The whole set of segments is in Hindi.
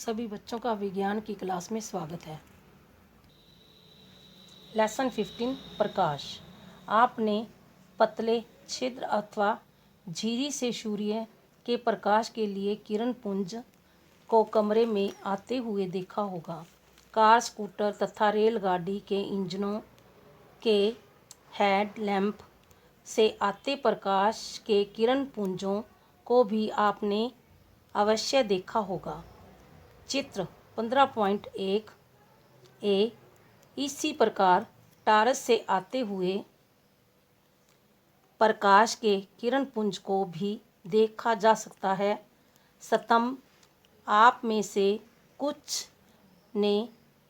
सभी बच्चों का विज्ञान की क्लास में स्वागत है। लेसन 15 प्रकाश। आपने पतले छिद्र अथवा झिरी से सूर्य के प्रकाश के लिए किरण पुंज को कमरे में आते हुए देखा होगा। कार, स्कूटर तथा रेलगाड़ी के इंजनों के हेड लैंप से आते प्रकाश के किरण पुंजों को भी आपने अवश्य देखा होगा। चित्र 15.1 ए। इसी प्रकार टारस से आते हुए प्रकाश के किरण पुंज को भी देखा जा सकता है। स्तंभ। आप में से कुछ ने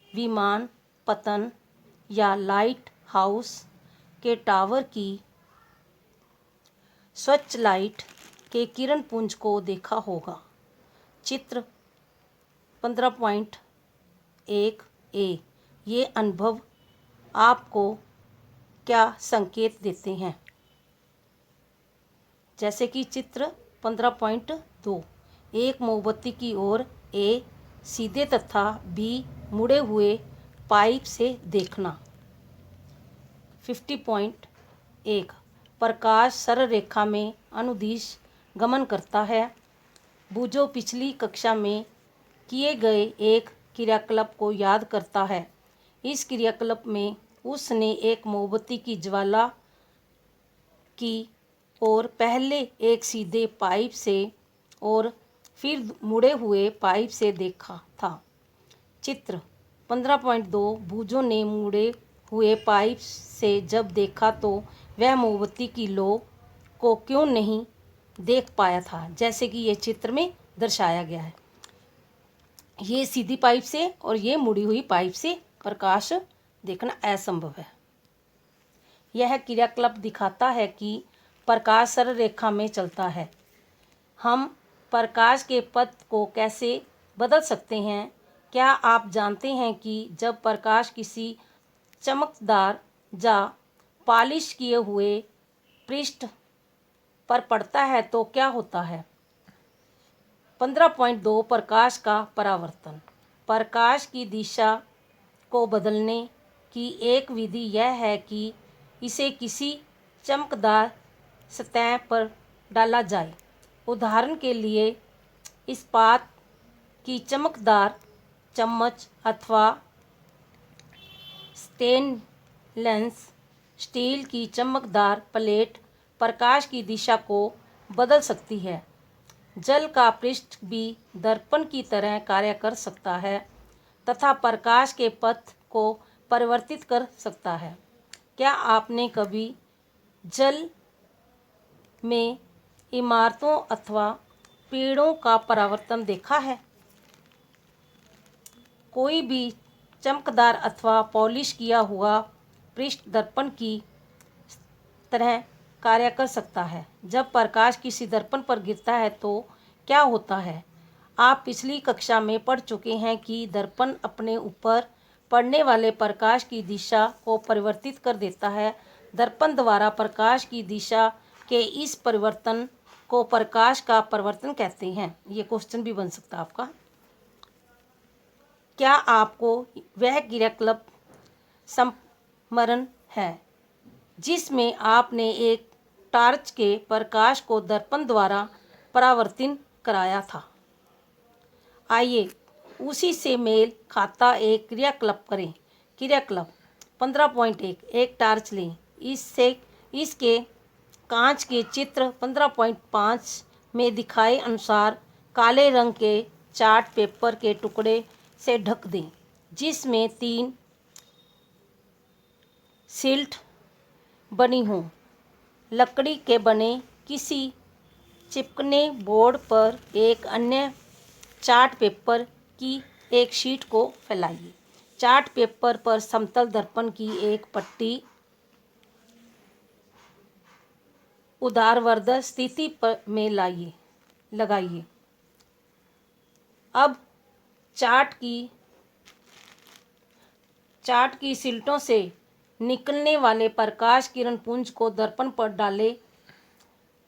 विमान पतन या लाइट हाउस के टावर की स्वच्छ लाइट के किरण पुंज को देखा होगा। चित्र 15.1 ए। ये अनुभव आपको क्या संकेत देते हैं? जैसे कि चित्र 15.2 एक मोमबत्ती की ओर ए सीधे तथा बी मुड़े हुए पाइप से देखना। 50.1 प्रकाश सरल रेखा में अनुदिश गमन करता है। बूझो पिछली कक्षा में किए गए एक क्रियाकलाप को याद करता है। इस क्रियाकलाप में उसने एक मोमबत्ती की ज्वाला की और पहले एक सीधे पाइप से और फिर मुड़े हुए पाइप से देखा था। चित्र 15.2 बूझो ने मुड़े हुए पाइप से जब देखा तो वह मोमबत्ती की लौ को क्यों नहीं देख पाया था, जैसे कि ये चित्र में दर्शाया गया है। ये सीधी पाइप से और ये मुड़ी हुई पाइप से प्रकाश देखना असंभव है। यह क्रियाकलाप दिखाता है कि प्रकाश सरल रेखा में चलता है। हम प्रकाश के पथ को कैसे बदल सकते हैं? क्या आप जानते हैं कि जब प्रकाश किसी चमकदार या पॉलिश किए हुए पृष्ठ पर पड़ता है तो क्या होता है? 15.2 प्रकाश का परावर्तन। प्रकाश की दिशा को बदलने की एक विधि यह है कि इसे किसी चमकदार सतह पर डाला जाए। उदाहरण के लिए इस्पात की चमकदार चम्मच अथवा स्टेनलेस स्टील की चमकदार प्लेट प्रकाश की दिशा को बदल सकती है। जल का पृष्ठ भी दर्पण की तरह कार्य कर सकता है तथा प्रकाश के पथ को परिवर्तित कर सकता है। क्या आपने कभी जल में इमारतों अथवा पेड़ों का परावर्तन देखा है? कोई भी चमकदार अथवा पॉलिश किया हुआ पृष्ठ दर्पण की तरह कार्य कर सकता है। जब प्रकाश किसी दर्पण पर गिरता है तो क्या होता है? आप पिछली कक्षा में पढ़ चुके हैं कि दर्पण अपने ऊपर पड़ने वाले प्रकाश की दिशा को परिवर्तित कर देता है। दर्पण द्वारा प्रकाश की दिशा के इस परिवर्तन को प्रकाश का परावर्तन कहते हैं। ये क्वेश्चन भी बन सकता है आपका। क्या आपको वह क्रियाकलाप स्मरण है जिसमें आपने एक टॉर्च के प्रकाश को दर्पण द्वारा परावर्तित कराया था? आइए उसी से मेल खाता एक क्रियाकलाप करें। क्रियाकलाप 15.1 एक टॉर्च लें। इसके कांच के चित्र 15.5 में दिखाए अनुसार काले रंग के चार्ट पेपर के टुकड़े से ढक दें जिसमें 3 स्लिट बनी हों। लकड़ी के बने किसी चिपकने बोर्ड पर एक अन्य चार्ट पेपर की एक शीट को फैलाइए। चार्ट पेपर पर समतल दर्पण की एक पट्टी ऊर्ध्वाधर स्थिति में लगाइए। अब चार्ट की स्लिटों से निकलने वाले प्रकाश किरण पुंज को दर्पण पर डालें।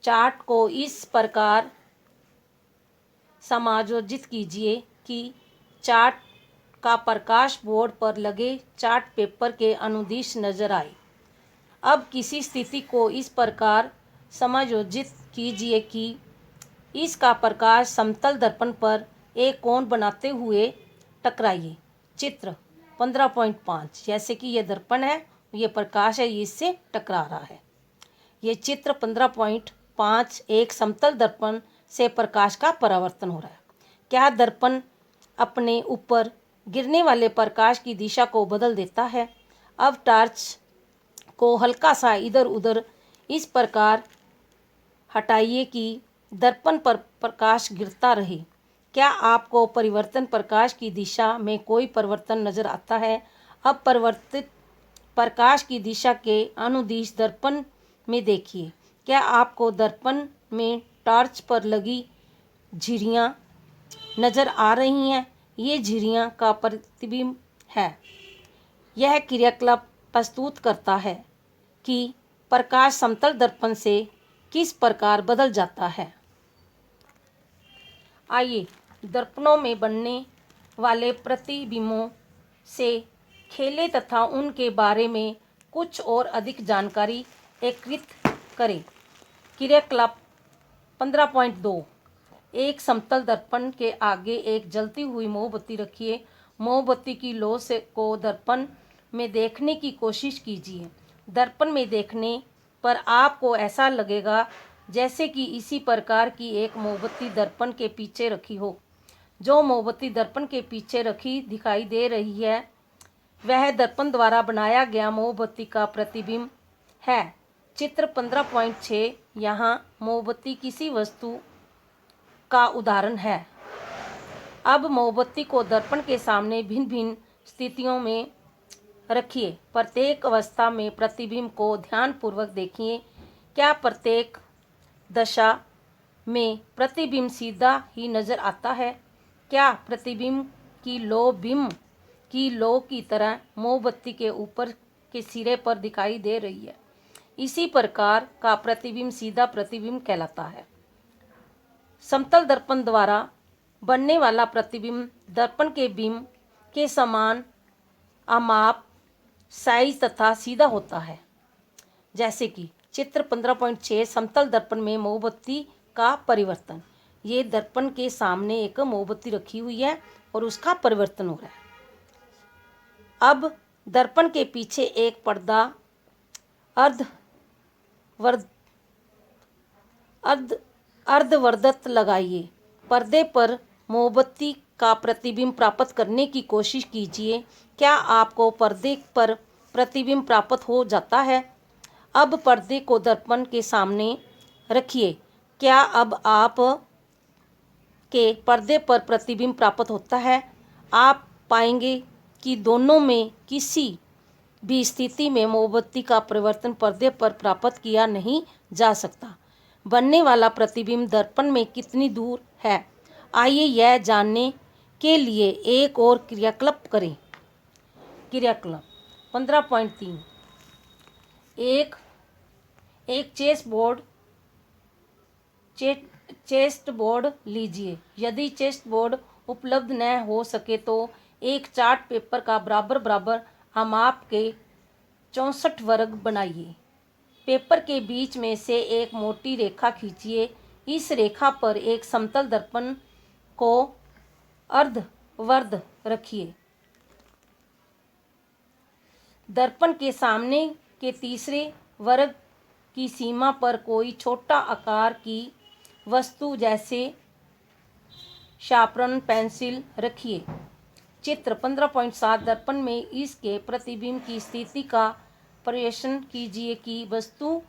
चार्ट को इस प्रकार समायोजित कीजिए कि चार्ट का प्रकाश बोर्ड पर लगे चार्ट पेपर के अनुदिश नजर आए। अब किसी स्थिति को इस प्रकार समायोजित कीजिए कि इसका प्रकाश समतल दर्पण पर एक कोण बनाते हुए टकराइए। चित्र 15.5, जैसे कि ये दर्पण है, ये प्रकाश है, ये इससे टकरा रहा है। ये चित्र 15.5 एक समतल दर्पण से प्रकाश का परावर्तन हो रहा है। क्या दर्पण अपने ऊपर गिरने वाले प्रकाश की दिशा को बदल देता है? अब टॉर्च को हल्का सा इधर उधर इस प्रकार हटाइए कि दर्पण पर प्रकाश गिरता रहे। क्या आपको परिवर्तन प्रकाश की दिशा में कोई परिवर्तन नजर आता है? अब परिवर्तित प्रकाश की दिशा के अनुदिश दर्पण में देखिए। क्या आपको दर्पण में टॉर्च पर लगी झिर्रियाँ नजर आ रही हैं? ये झिर्रियाँ का प्रतिबिंब है। यह क्रियाकलाप प्रस्तुत करता है कि प्रकाश समतल दर्पण से किस प्रकार बदल जाता है। आइए दर्पणों में बनने वाले प्रतिबिंबों से खेलें तथा उनके बारे में कुछ और अधिक जानकारी एकत्रित करें। क्रियाकलाप 15.2 एक समतल दर्पण के आगे एक जलती हुई मोमबत्ती रखिए। मोमबत्ती की लौ से को दर्पण में देखने की कोशिश कीजिए। दर्पण में देखने पर आपको ऐसा लगेगा जैसे कि इसी प्रकार की एक मोमबत्ती दर्पण के पीछे रखी हो। जो मोमबत्ती दर्पण के पीछे रखी दिखाई दे रही है वह दर्पण द्वारा बनाया गया मोमबत्ती का प्रतिबिंब है। चित्र 15.6 यहाँ मोमबत्ती किसी वस्तु का उदाहरण है। अब मोमबत्ती को दर्पण के सामने भिन्न भिन्न स्थितियों में रखिए। प्रत्येक अवस्था में प्रतिबिंब को ध्यानपूर्वक देखिए। क्या प्रत्येक दशा में प्रतिबिंब सीधा ही नजर आता है? क्या प्रतिबिंब की लौ बिंब की लौ की तरह मोमबत्ती के ऊपर के सिरे पर दिखाई दे रही है? इसी प्रकार का प्रतिबिंब सीधा प्रतिबिंब कहलाता है। समतल दर्पण द्वारा बनने वाला प्रतिबिंब दर्पण के बिंब के समान आमाप, साइज तथा सीधा होता है। जैसे कि चित्र 15.6 समतल दर्पण में मोमबत्ती का परिवर्तन। ये दर्पण के सामने एक मोमबत्ती रखी हुई है और उसका परिवर्तन हो रहा है। अब दर्पण के पीछे एक पर्दा अर्धवर्धत लगाइए। पर्दे पर मोमबत्ती का प्रतिबिंब प्राप्त करने की कोशिश कीजिए। क्या आपको पर्दे पर प्रतिबिंब प्राप्त हो जाता है? अब पर्दे को दर्पण के सामने रखिए। क्या अब आप के पर्दे पर प्रतिबिंब प्राप्त होता है? आप पाएंगे कि दोनों में किसी भी स्थिति में मोमबत्ती का परिवर्तन पर्दे पर प्राप्त किया नहीं जा सकता। बनने वाला प्रतिबिंब दर्पण में कितनी दूर है, आइए यह जानने के लिए एक और क्रियाकलाप करें। क्रियाकलाप 15.3 एक चेस्ट बोर्ड लीजिए। यदि चेस्ट बोर्ड उपलब्ध न हो सके तो एक चार्ट पेपर का बराबर बराबर आमाप के 64 वर्ग बनाइए। पेपर के बीच में से एक मोटी रेखा खींचिए। इस रेखा पर एक समतल दर्पण को अर्धवर्ध रखिए। दर्पण के सामने के तीसरे वर्ग की सीमा पर कोई छोटा आकार की वस्तु जैसे शार्पनर पेंसिल रखिए। चित्र 15.7 दर्पण में इसके प्रतिबिंब की स्थिति का प्रदर्शन कीजिए कि वस्तु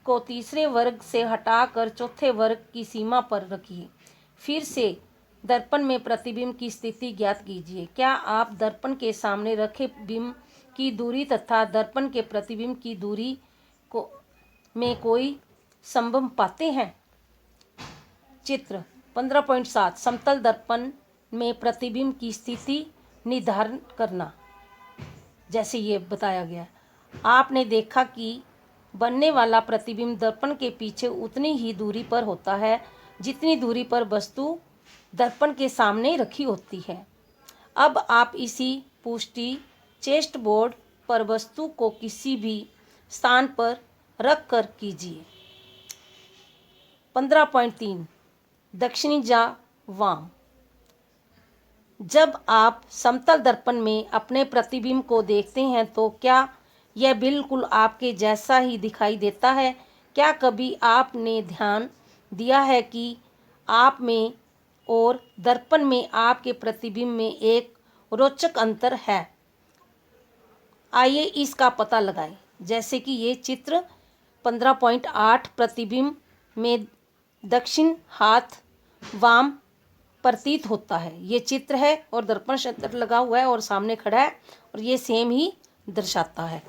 को तीसरे वर्ग से हटाकर चौथे वर्ग की सीमा पर रखिए। फिर से दर्पण में प्रतिबिंब की स्थिति ज्ञात कीजिए। क्या आप दर्पण के सामने रखे बिंब की दूरी तथा दर्पण के प्रतिबिंब की दूरी में कोई संबंध पाते हैं? चित्र 15.7 समतल दर्पण में प्रतिबिंब की स्थिति निर्धारण करना। जैसे ये बताया गया, आपने देखा कि बनने वाला प्रतिबिंब दर्पण के पीछे उतनी ही दूरी पर होता है जितनी दूरी पर वस्तु दर्पण के सामने रखी होती है। अब आप इसी पुष्टि चेस्ट बोर्ड पर वस्तु को किसी भी स्थान पर रख कर कीजिए। 15.3 दक्षिणी जा वाम। जब आप समतल दर्पण में अपने प्रतिबिंब को देखते हैं तो क्या यह बिल्कुल आपके जैसा ही दिखाई देता है? क्या कभी आपने ध्यान दिया है कि आप में और दर्पण में आपके प्रतिबिंब में एक रोचक अंतर है? आइए इसका पता लगाएं। जैसे कि ये चित्र 15.8 प्रतिबिंब में दक्षिण हाथ वाम प्रतीत होता है। ये चित्र है और दर्पण शटर लगा हुआ है और सामने खड़ा है और ये सेम ही दर्शाता है।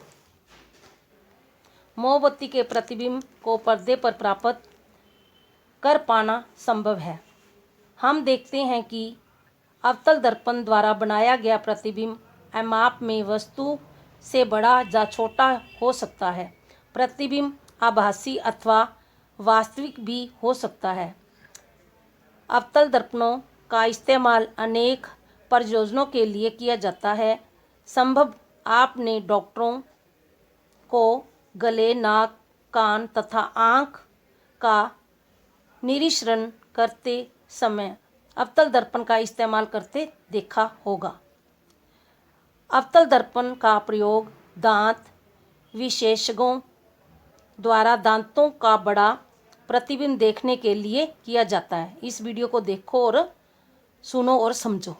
मोमबत्ती के प्रतिबिंब को पर्दे पर प्राप्त कर पाना संभव है। हम देखते हैं कि अवतल दर्पण द्वारा बनाया गया प्रतिबिंब माप में वस्तु से बड़ा या छोटा हो सकता है। प्रतिबिंब आभासी अथवा वास्तविक भी हो सकता है। अवतल दर्पणों का इस्तेमाल अनेक प्रयोजनों के लिए किया जाता है। संभव आपने डॉक्टरों को गले, नाक, कान तथा आँख का निरीक्षण करते समय अवतल दर्पण का इस्तेमाल करते देखा होगा। अवतल दर्पण का प्रयोग दांत विशेषज्ञों द्वारा दांतों का बड़ा प्रतिबिंब देखने के लिए किया जाता है। इस वीडियो को देखो और सुनो और समझो।